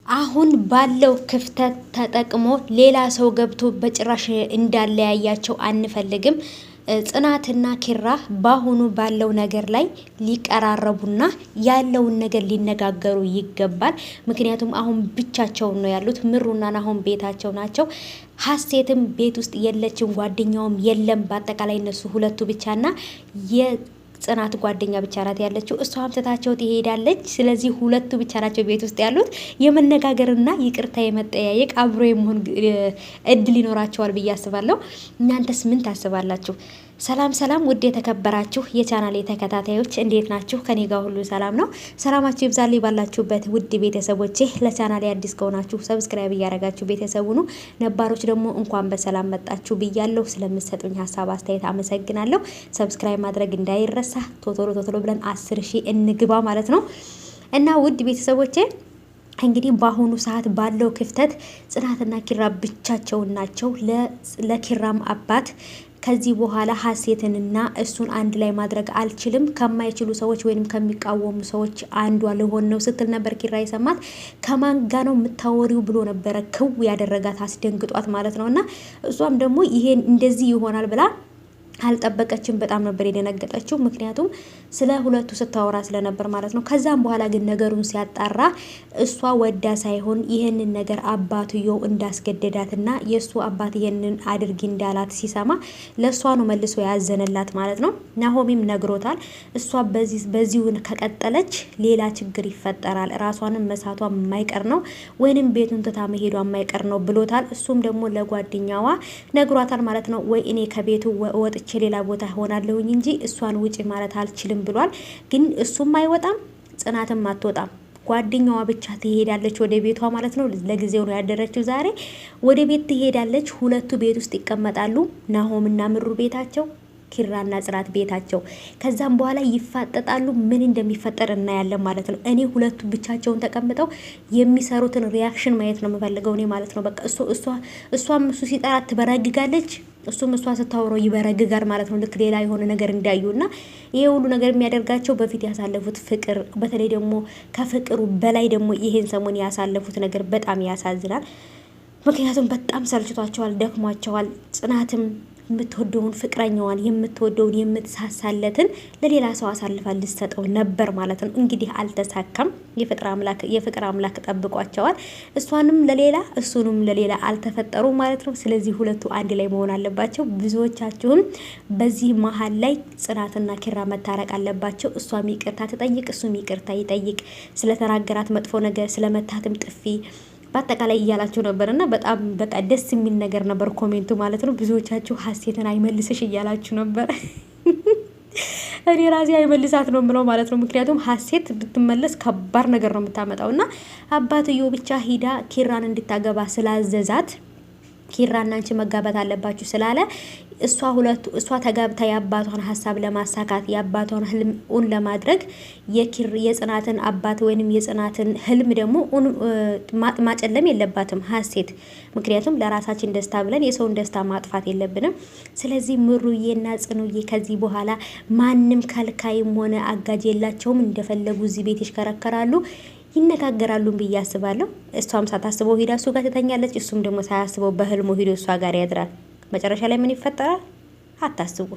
አሁን ባለው ክፍተት ተጠቅሞ ሌላ ሰው ገብቶ በጭራሽ እንዳለያያቸው አንፈልግም። ጽናትና ኪራ በአሁኑ ባለው ነገር ላይ ሊቀራረቡና ያለውን ነገር ሊነጋገሩ ይገባል። ምክንያቱም አሁን ብቻቸውን ነው ያሉት። ምሩና አሁን ቤታቸው ናቸው። ሀሴትም ቤት ውስጥ የለችም፣ ጓደኛውም የለም። በአጠቃላይ እነሱ ሁለቱ ብቻና ጽናት ጓደኛ ብቻ ናት ያለችው። እሷም ትታቸው ትሄዳለች። ስለዚህ ሁለቱ ብቻ ናቸው ቤት ውስጥ ያሉት። የመነጋገርና ይቅርታ የመጠያየቅ አብሮ የመሆን እድል ይኖራቸዋል ብዬ አስባለሁ። እናንተስ ምን ታስባላችሁ? ሰላም ሰላም፣ ውድ የተከበራችሁ የቻናሌ ተከታታዮች እንዴት ናችሁ? ከኔ ጋር ሁሉ ሰላም ነው። ሰላማችሁ ይብዛልኝ ባላችሁበት ውድ ቤተሰቦቼ። ለቻናሌ አዲስ ከሆናችሁ ሰብስክራይብ እያደረጋችሁ ቤተሰቡ ነው። ነባሮች ደግሞ እንኳን በሰላም መጣችሁ ብያለሁ። ስለምትሰጡኝ ሀሳብ አስተያየት አመሰግናለሁ። ሰብስክራይብ ማድረግ እንዳይረሳ። ቶቶሎ ብለን 10,000 እንግባ ማለት ነው እና ውድ ቤተሰቦቼ እንግዲህ በአሁኑ ሰዓት ባለው ክፍተት ጽናትና ኪራ ብቻቸውን ናቸው። ለኪራም አባት ከዚህ በኋላ ሀሴትንና እሱን አንድ ላይ ማድረግ አልችልም፣ ከማይችሉ ሰዎች ወይም ከሚቃወሙ ሰዎች አንዷ ልሆን ነው ስትል ነበር ኪራ የሰማት። ከማን ጋ ነው የምታወሪው ብሎ ነበረ ክው ያደረጋት፣ አስደንግጧት ማለት ነው። እና እሷም ደግሞ ይሄን እንደዚህ ይሆናል ብላ አልጠበቀችም። በጣም ነበር የደነገጠችው፣ ምክንያቱም ስለ ሁለቱ ስታወራ ስለነበር ማለት ነው። ከዛም በኋላ ግን ነገሩን ሲያጣራ እሷ ወዳ ሳይሆን ይህንን ነገር አባትየው እንዳስገደዳትና የእሱ አባት ይህንን አድርጊ እንዳላት ሲሰማ ለእሷ ነው መልሶ ያዘነላት ማለት ነው። ናሆሚም ነግሮታል። እሷ በዚሁን ከቀጠለች ሌላ ችግር ይፈጠራል፣ ራሷንም መሳቷ የማይቀር ነው፣ ወይንም ቤቱን ትታ መሄዷ የማይቀር ነው ብሎታል። እሱም ደግሞ ለጓደኛዋ ነግሯታል ማለት ነው። ወይ እኔ ከቤቱ ወጥ ሌላ ቦታ ሆናለሁኝ እንጂ እሷን ውጪ ማለት አልችልም ብሏል። ግን እሱም አይወጣም፣ ጽናትም አትወጣም። ጓደኛዋ ብቻ ትሄዳለች ወደ ቤቷ ማለት ነው። ለጊዜው ነው ያደረችው። ዛሬ ወደ ቤት ትሄዳለች። ሁለቱ ቤት ውስጥ ይቀመጣሉ። ናሆምና ምሩ ቤታቸው፣ ኪራና ጽናት ቤታቸው። ከዛም በኋላ ይፋጠጣሉ። ምን እንደሚፈጠር እናያለን ማለት ነው። እኔ ሁለቱ ብቻቸውን ተቀምጠው የሚሰሩትን ሪያክሽን ማየት ነው የምፈልገው እኔ ማለት ነው። በቃ እሷም እሱ ሲጠራት ትበረግጋለች፣ እሱም እሷ ስታወራው ይበረግጋል ማለት ነው። ልክ ሌላ የሆነ ነገር እንዳዩና ይሄ ሁሉ ነገር የሚያደርጋቸው በፊት ያሳለፉት ፍቅር፣ በተለይ ደግሞ ከፍቅሩ በላይ ደግሞ ይሄን ሰሞን ያሳለፉት ነገር በጣም ያሳዝናል። ምክንያቱም በጣም ሰልችቷቸዋል፣ ደክሟቸዋል። ጽናትም የምትወደውን ፍቅረኛዋን የምትወደውን የምትሳሳለትን ለሌላ ሰው አሳልፋ ልትሰጠው ነበር ማለት ነው። እንግዲህ አልተሳካም። የፍቅር አምላክ ጠብቋቸዋል። እሷንም ለሌላ እሱንም ለሌላ አልተፈጠሩ ማለት ነው። ስለዚህ ሁለቱ አንድ ላይ መሆን አለባቸው። ብዙዎቻችሁም በዚህ መሀል ላይ ጽናትና ኪራ መታረቅ አለባቸው። እሷም ይቅርታ ትጠይቅ፣ እሱም ይቅርታ ይጠይቅ። ስለተናገራት መጥፎ ነገር፣ ስለመታትም ጥፊ በአጠቃላይ እያላችሁ ነበር እና በጣም በቃ ደስ የሚል ነገር ነበር ኮሜንቱ ማለት ነው። ብዙዎቻችሁ ሀሴትን አይመልስሽ እያላችሁ ነበር። እኔ ራሴ አይመልሳት ነው የምለው ማለት ነው። ምክንያቱም ሀሴት ብትመለስ ከባድ ነገር ነው የምታመጣው እና አባትዮ ብቻ ሂዳ ኪራን እንድታገባ ስላዘዛት ኪራና አንቺ መጋባት አለባችሁ ስላለ እሷ ተጋብታ የአባቷን ሀሳብ ለማሳካት የአባቷን ህልም ለማድረግ የጽናትን አባት ወይንም የጽናትን ህልም ደግሞ ማጨለም የለባትም ሀሴት። ምክንያቱም ለራሳችን ደስታ ብለን የሰውን ደስታ ማጥፋት የለብንም። ስለዚህ ምሩዬና ጽኑዬ ከዚህ በኋላ ማንም ከልካይም ሆነ አጋጅ የላቸውም። እንደፈለጉ እዚህ ቤት ይሽከረከራሉ፣ ይነጋገራሉ ብዬ አስባለሁ። እሷም ሳታስበው ሄዳ እሱ ጋር ትተኛለች፣ እሱም ደግሞ ሳያስበው በህልሙ ሄዶ እሷ ጋር ያድራል። መጨረሻ ላይ ምን ይፈጠራል አታስቡ።